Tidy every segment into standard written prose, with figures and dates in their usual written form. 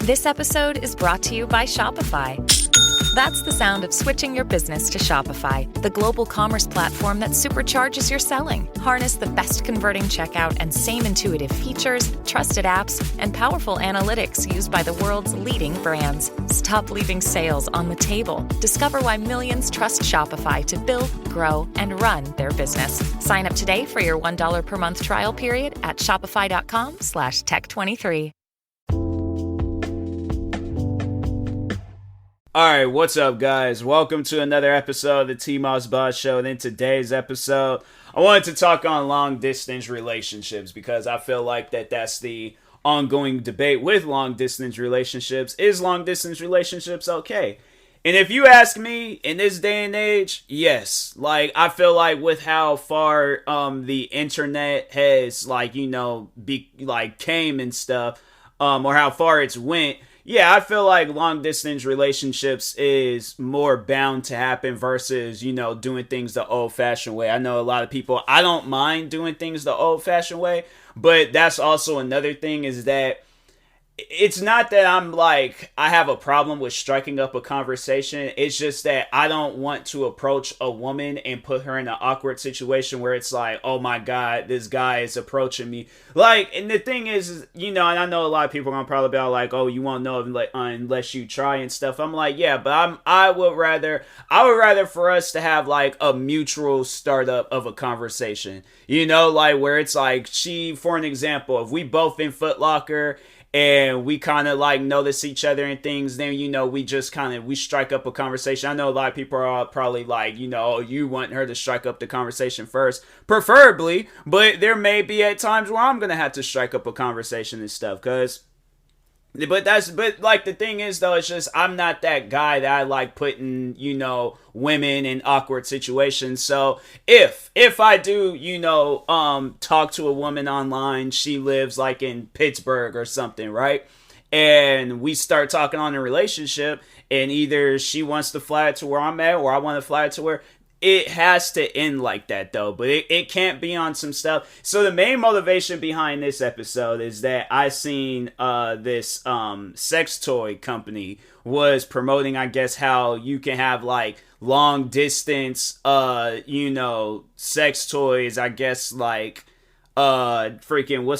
This episode is brought to you by Shopify. That's the sound of switching your business to Shopify, the global commerce platform that supercharges your selling. Harness the best converting checkout and same intuitive features, trusted apps, and powerful analytics used by the world's leading brands. Stop leaving sales on the table. Discover why millions trust Shopify to build, grow, and run their business. Sign up today for your $1 per month trial period at shopify.com/tech23. Alright, what's up guys? Welcome to another episode of the TMossBoss Show. And in today's episode, I wanted to talk on long distance relationships because I feel like that's the ongoing debate with long distance relationships. Is long distance relationships okay? And if you ask me, in this day and age, yes. Like, I feel like with how far the internet has, came and stuff, or how far it's went, yeah, I feel like long distance relationships is more bound to happen versus, doing things the old fashioned way. I know a lot of people, I don't mind doing things the old fashioned way, but that's also another thing is that it's not that I have a problem with striking up a conversation. It's just that I don't want to approach a woman and put her in an awkward situation where it's like, oh my God, this guy is approaching me. And the thing is, and I know a lot of people are going to probably be like, oh, you won't know unless you try and stuff. I'm like, yeah, but I would rather for us to have a mutual startup of a conversation, where it's for an example, if we both in Foot Locker and we kind of notice each other and things, then, we strike up a conversation. I know a lot of people are probably oh, you want her to strike up the conversation first, preferably, but there may be at times where I'm going to have to strike up a conversation and stuff, but the thing is though, it's just, I'm not that guy that I like putting, women in awkward situations. So if I do, talk to a woman online, she lives in Pittsburgh or something, right? And we start talking on a relationship and either she wants to fly it to where I'm at or I want to fly it to where. It has to end like that though, but it can't be on some stuff. So the main motivation behind this episode is that I seen this sex toy company was promoting, I guess, how you can have long distance sex toys, I guess what's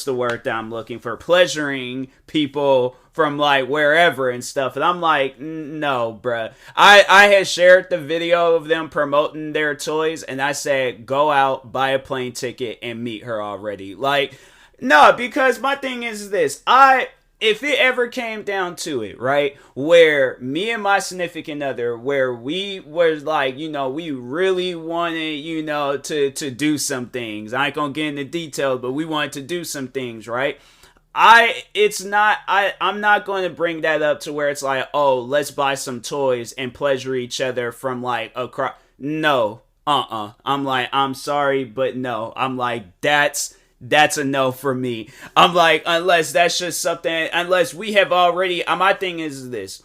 the word that I'm looking for, pleasuring people from wherever and stuff. And I'm like, no, bruh. I had shared the video of them promoting their toys and I said, go out, buy a plane ticket and meet her already. No, because my thing is this, if it ever came down to it, right, where me and my significant other, where we were we really wanted, to do some things. I ain't gonna get into details, but we wanted to do some things, right? I'm not going to bring that up to where it's oh, let's buy some toys and pleasure each other from across. No, I'm sorry, but no. I'm that's a no for me. I'm unless that's just something, unless we have already, my thing is this.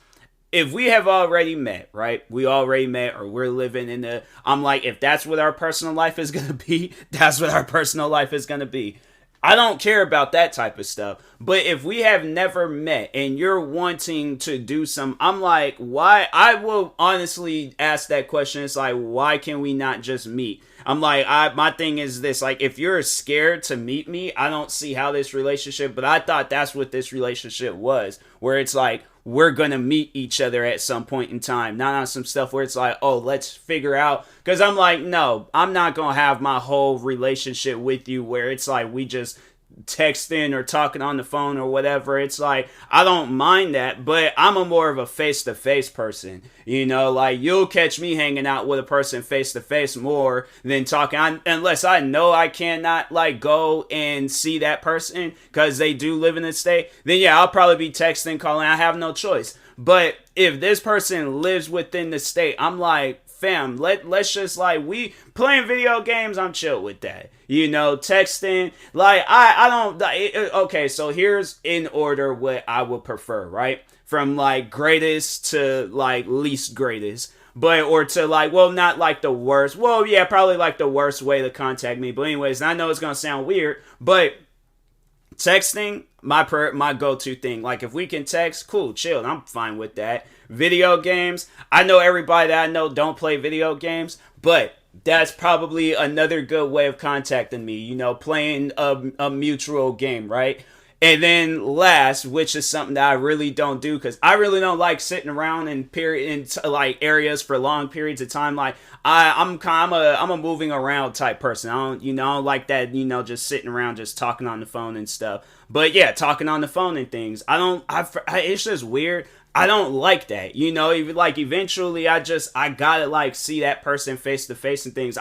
If we have already met, right? We already met or we're living in if that's what our personal life is going to be, that's what our personal life is going to be. I don't care about that type of stuff. But if we have never met and you're wanting to do some, I'm why? I will honestly ask that question. It's why can we not just meet? I'm my thing is this, if you're scared to meet me, I don't see how this relationship, but I thought that's what this relationship was, where it's we're going to meet each other at some point in time, not on some stuff where it's oh, let's figure out, because I'm no, I'm not going to have my whole relationship with you where it's we just texting or talking on the phone or whatever. It's I don't mind that, but I'm a more of a face-to-face person, you'll catch me hanging out with a person face-to-face more than talking, unless I know I cannot go and see that person because they do live in the state, then yeah, I'll probably be texting, calling. I have no choice. But if this person lives within the state, I'm fam, let's just we playing video games, I'm chill with that. Texting, I don't, okay, so here's in order what I would prefer, right? From greatest to least greatest. But, or to not the worst. Well, yeah, probably the worst way to contact me. But anyways, I know it's gonna sound weird, but texting, my go-to thing. Like, if we can text, cool, chill, I'm fine with that. Video games, I know everybody that I know don't play video games, but that's probably another good way of contacting me, playing a mutual game, right? And then last, which is something that I really don't do, because I really don't like sitting around in like areas for long periods of time. Like, I'm a moving around type person. I don't like that, just sitting around just talking on the phone and stuff. But yeah, talking on the phone and things, it's just weird. I don't like that, even like eventually I gotta like see that person face to face and things.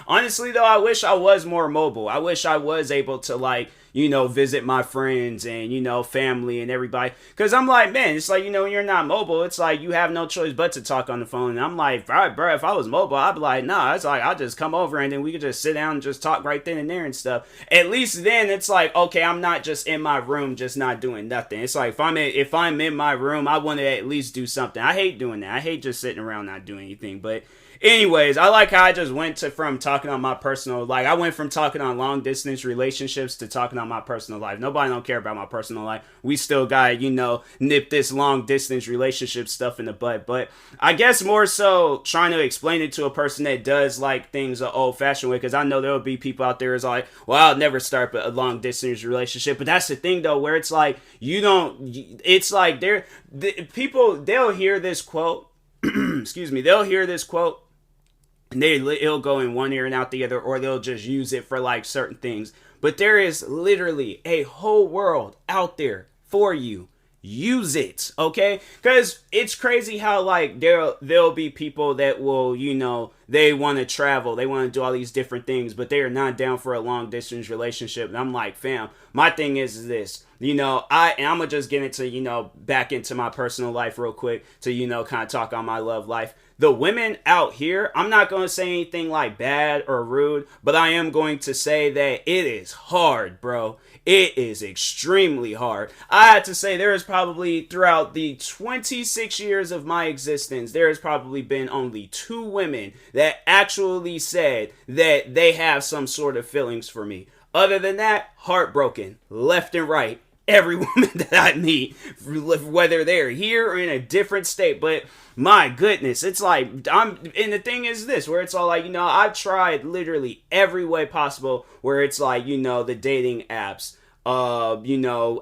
Honestly though, I wish I was more mobile. I wish I was able to like, visit my friends and, family and everybody. Cause I'm like, man, it's like, when you're not mobile, it's like you have no choice but to talk on the phone. And I'm like, all right, bro, if I was mobile, I'd be like, nah, it's like, I'll just come over and then we could just sit down and just talk right then and there and stuff. At least then it's like, okay, I'm not just in my room, just not doing nothing. It's like, if I'm in my room, I want to at least do something. I hate doing that. I hate just sitting around not doing anything. But anyways, I like how I just went from talking on my personal, like I went from talking on long distance relationships to talking on my personal life. Nobody don't care about my personal life. We still got, nip this long distance relationship stuff in the butt. But I guess more so trying to explain it to a person that does like things the old fashioned way. Because I know there will be people out there who's like, well, I'll never start a long distance relationship. But that's the thing though, where it's like, it's like people, they'll hear this quote. Excuse me. They'll hear this quote. And it'll go in one ear and out the other, or they'll just use it for like certain things. But there is literally a whole world out there for you. Use it, okay? Because it's crazy how like there'll be people that will, they want to travel, they want to do all these different things, but they are not down for a long distance relationship. And I'm like, fam, my thing is this. I'm gonna just get into, back into my personal life real quick to, kind of talk on my love life. The women out here, I'm not going to say anything like bad or rude, but I am going to say that it is hard, bro. It is extremely hard. I had to say there is probably throughout the 26 years of my existence, there has probably been only 2 women that actually said that they have some sort of feelings for me. Other than that, heartbroken, left and right. Every woman that I meet, whether they're here or in a different state, but my goodness, it's like, and the thing is this, where it's all like, I've tried literally every way possible, where it's like, the dating apps,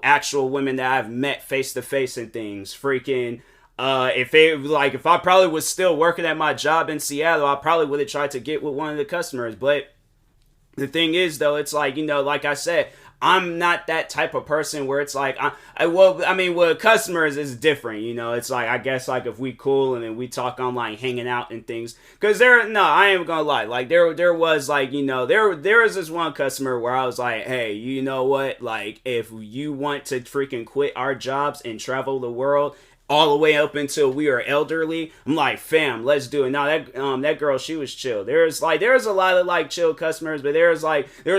actual women that I've met face to face and things, freaking, if I probably was still working at my job in Seattle, I probably would have tried to get with one of the customers, but the thing is though, it's like, like I said, I'm not that type of person where it's like, with customers it's different, it's like, I guess like if we cool and then we talk online hanging out and things, cause I ain't gonna lie, like there was like, there was this one customer where I was like, hey, you know what, like if you want to freaking quit our jobs and travel the world, all the way up until we are elderly, I'm like, fam, let's do it. Now that girl, she was chill. There's a lot of like chill customers, but there's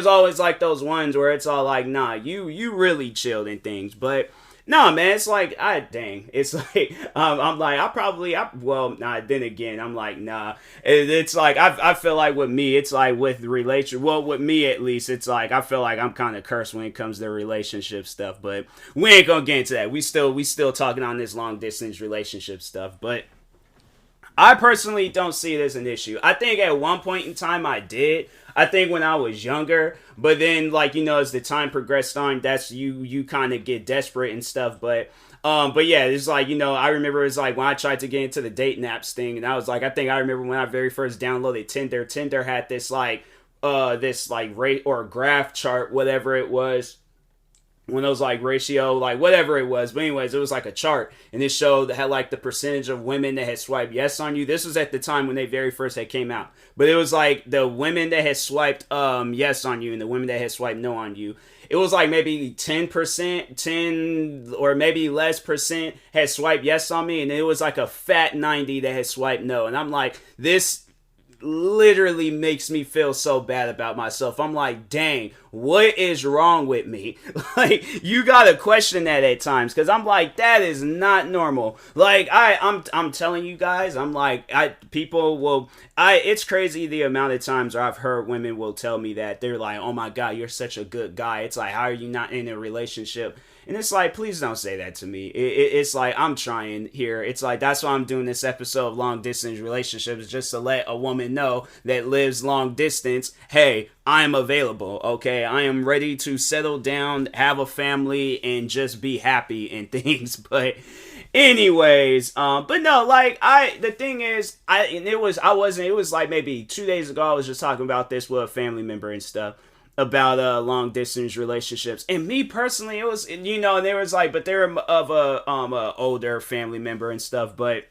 always like those ones where it's all like, nah, you really chilled and things. But no, man, it's like, dang. It's like, I'm like, then again, I'm like, nah. It's like, I feel like with me, it's like with with me at least, it's like, I feel like I'm kind of cursed when it comes to relationship stuff, but we ain't gonna get into that. We still talking on this long distance relationship stuff, but I personally don't see it as an issue. I think at one point in time I did. I think when I was younger, but then like, as the time progressed on, that's you kind of get desperate and stuff. But yeah, it's like, I remember it's like when I tried to get into the dating apps thing, and I was like, I think I remember when I very first downloaded Tinder. Tinder had this rate or graph chart, whatever it was. When it was like ratio, like whatever it was. But anyways, it was like a chart. And it showed that had like the percentage of women that had swiped yes on you. This was at the time when they very first had came out. But it was like the women that had swiped yes on you and the women that had swiped no on you. It was like maybe 10%, 10 or maybe less percent had swiped yes on me. And it was like a fat 90 that had swiped no. And I'm like, this literally makes me feel so bad about myself. I'm like, dang, what is wrong with me? Like, you gotta question that at times, because I'm like, that is not normal. Like, I'm telling you guys, I'm like, it's crazy the amount of times where I've heard women will tell me that they're like, oh my god, you're such a good guy. It's like, how are you not in a relationship? And it's like, please don't say that to me. It's like, I'm trying here. It's like, that's why I'm doing this episode of Long Distance Relationships, just to let a woman know that lives long distance, hey, I am available, okay? I am ready to settle down, have a family, and just be happy and things. But anyways, but no, like, the thing is, it was like maybe 2 days ago, I was just talking about this with a family member and stuff, about long distance relationships. And me personally, it was, there was like, but they're of a older family member and stuff, but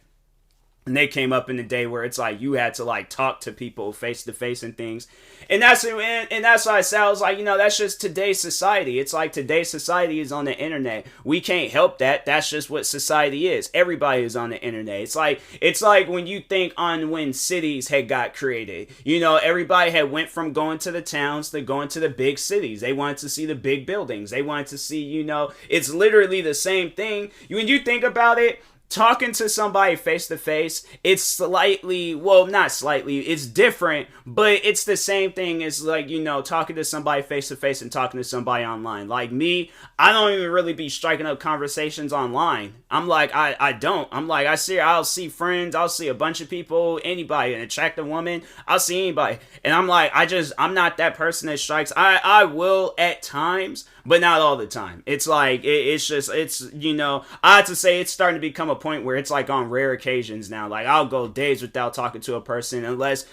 and they came up in the day where it's like you had to like talk to people face to face and things. And that's why I said, I was like, that's just today's society. It's like today's society is on the internet. We can't help that. That's just what society is. Everybody is on the internet. It's like when you think on when cities had got created. Everybody had went from going to the towns to going to the big cities. They wanted to see the big buildings. They wanted to see, it's literally the same thing. When you think about it, talking to somebody face to face, it's not slightly, it's different, but it's the same thing as like, talking to somebody face to face and talking to somebody online. Like me, I don't even really be striking up conversations online. I'm like, I don't. I'm like, I'll see friends, I'll see a bunch of people, anybody, an attractive woman, I'll see anybody. And I'm like, I'm not that person that strikes. I will at times, but not all the time. It's like, I have to say it's starting to become a point where it's like on rare occasions now. Like, I'll go days without talking to a person unless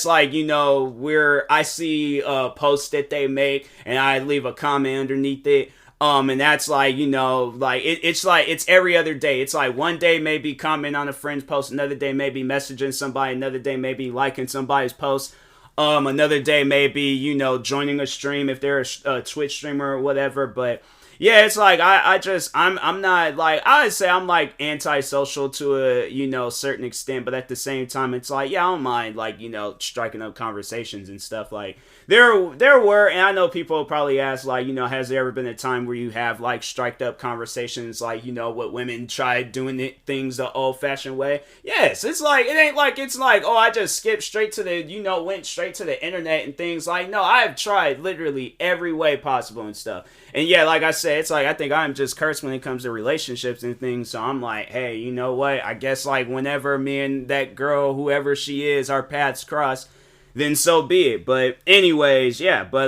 like, I see a post that they make and I leave a comment underneath it. And that's like, it's like, it's every other day. It's like one day maybe comment on a friend's post, another day maybe messaging somebody, another day maybe liking somebody's post. Another day maybe, joining a stream if they're a Twitch streamer or whatever. But yeah, it's like, I'm not like, I would say I'm like antisocial to a, certain extent, but at the same time, it's like, yeah, I don't mind like, striking up conversations and stuff. Like there were, and I know people probably ask like, has there ever been a time where you have like striked up conversations, like, what women tried doing things the old fashioned way? Yes. It's like, it ain't like, it's like, oh, I just skipped straight to the, went straight to the internet and things. Like, no, I've tried literally every way possible and stuff. And yeah, like I said, it's like, I think I'm just cursed when it comes to relationships and things. So I'm like, hey, you know what? I guess like whenever me and that girl, whoever she is, our paths cross, then so be it. But anyways, yeah, but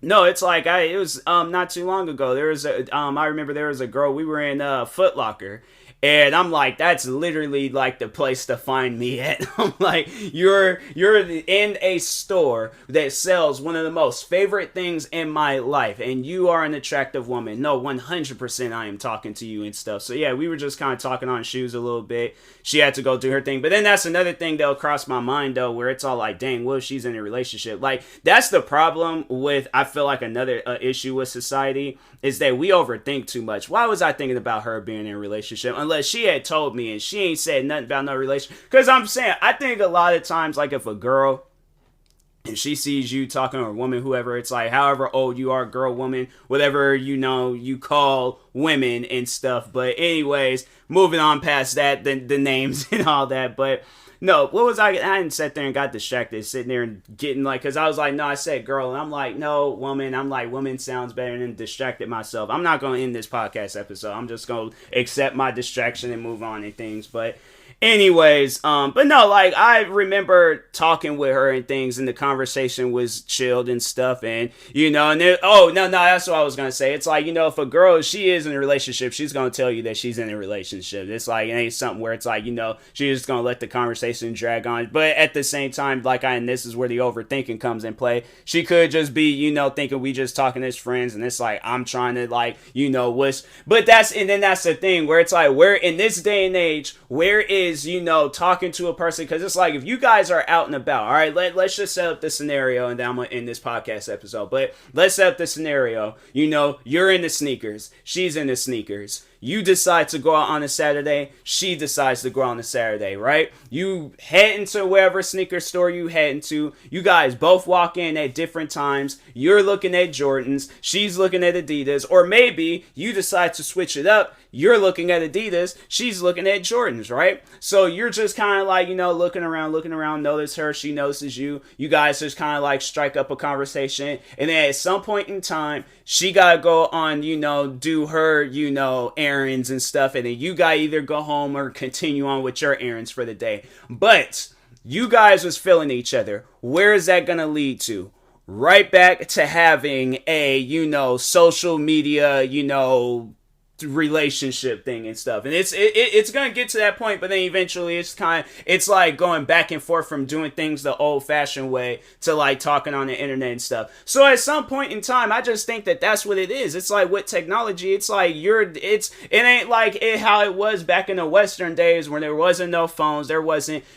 no, it's like it was not too long ago. There was I remember there was a girl, we were in Foot Locker. And I'm like, that's literally like the place to find me at. I'm like, you're in a store that sells one of the most favorite things in my life, and you are an attractive woman. No, 100% I am talking to you and stuff. So yeah, we were just kind of talking on shoes a little bit. She had to go do her thing. But then that's another thing that'll cross my mind though, where it's all like, dang, well, she's in a relationship. Like, that's the problem with, I feel like another issue with society is that we overthink too much. Why was I thinking about her being in a relationship? Unless she had told me and she ain't said nothing about no relationship. Because I'm saying, I think a lot of times, like if a girl, and she sees you talking, or a woman, whoever, it's like, however old you are, girl, woman, whatever, you call women and stuff. But anyways, moving on past that, the names and all that. But no, what was I didn't sit there and got distracted, sitting there and getting like, because I was like, no, I said girl, and I'm like, no, woman. I'm like, woman sounds better, and distracted myself. I'm not going to end this podcast episode. I'm just going to accept my distraction and move on and things. But anyways, but no, like, I remember talking with her and things, and the conversation was chilled and stuff, and, and then, oh, no, that's what I was gonna say. It's like, if a girl, she is in a relationship, she's gonna tell you that she's in a relationship. It's like, it ain't something where it's like, she's just gonna let the conversation drag on. But at the same time, like, and this is where the overthinking comes in play, she could just be, thinking we just talking as friends, and it's like, I'm trying to, like, but that's the thing, where it's like, where, in this day and age, where is, talking to a person? Because it's like, if you guys are out and about, all right, let's just set up the scenario, and then I'm gonna end this podcast episode. But let's set up the scenario. You're in the sneakers, she's in the sneakers. You decide to go out on a Saturday. She decides to go out on a Saturday, right? You head into wherever sneaker store you head into. You guys both walk in at different times. You're looking at Jordans. She's looking at Adidas. Or maybe you decide to switch it up. You're looking at Adidas. She's looking at Jordans, right? So you're just kind of like, looking around, notice her. She notices you. You guys just kind of like strike up a conversation. And then at some point in time, she got to go on, do her, errands and stuff. And then you got to either go home or continue on with your errands for the day. But you guys was feeling each other. Where is that going to lead to? Right back to having a, social media, relationship thing and stuff. And it's gonna get to that point, but then eventually it's like going back and forth from doing things the old fashioned way to like talking on the internet and stuff. So at some point in time, I just think that that's what it is. It's like with technology, it's like it ain't like how it was back in the Western days when there wasn't no phones,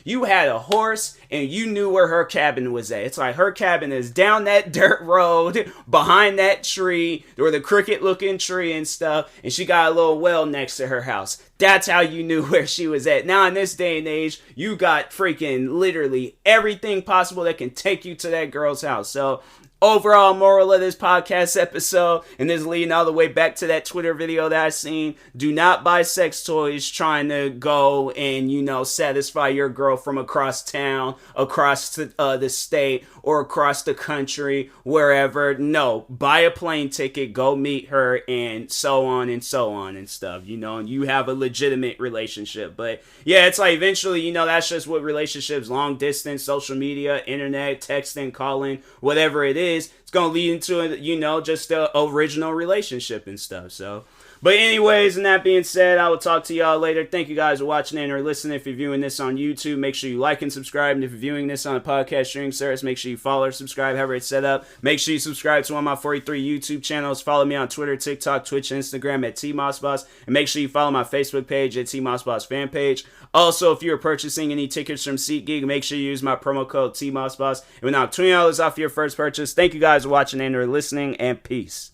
you had a horse and you knew where her cabin was at. It's like her cabin is down that dirt road behind that tree or the crooked looking tree and stuff, and she got a little well next to her house. That's how you knew where she was at. Now in this day and age, you got freaking literally everything possible that can take you to that girl's house. So overall moral of this podcast episode, and this leading all the way back to that Twitter video that I seen, do not buy sex toys trying to go and, satisfy your girl from across town, across the state, or across the country, wherever. No, buy a plane ticket, go meet her, and so on and stuff, and you have a legitimate relationship. But yeah, it's like eventually, that's just what relationships, long distance, social media, internet, texting, calling, whatever it is, it's gonna lead into just a original relationship and stuff. So, but anyways, and that being said, I will talk to y'all later. Thank you guys for watching and or listening. If you're viewing this on YouTube, make sure you like and subscribe. And if you're viewing this on a podcast streaming service, make sure you follow or subscribe, however it's set up. Make sure you subscribe to one of my 43 YouTube channels. Follow me on Twitter, TikTok, Twitch, and Instagram at TMossBoss. And make sure you follow my Facebook page at TMossBoss fan page. Also, if you're purchasing any tickets from SeatGeek, make sure you use my promo code TMossBoss. And we'll knock $20 off your first purchase. Thank you guys for watching and or listening, and peace.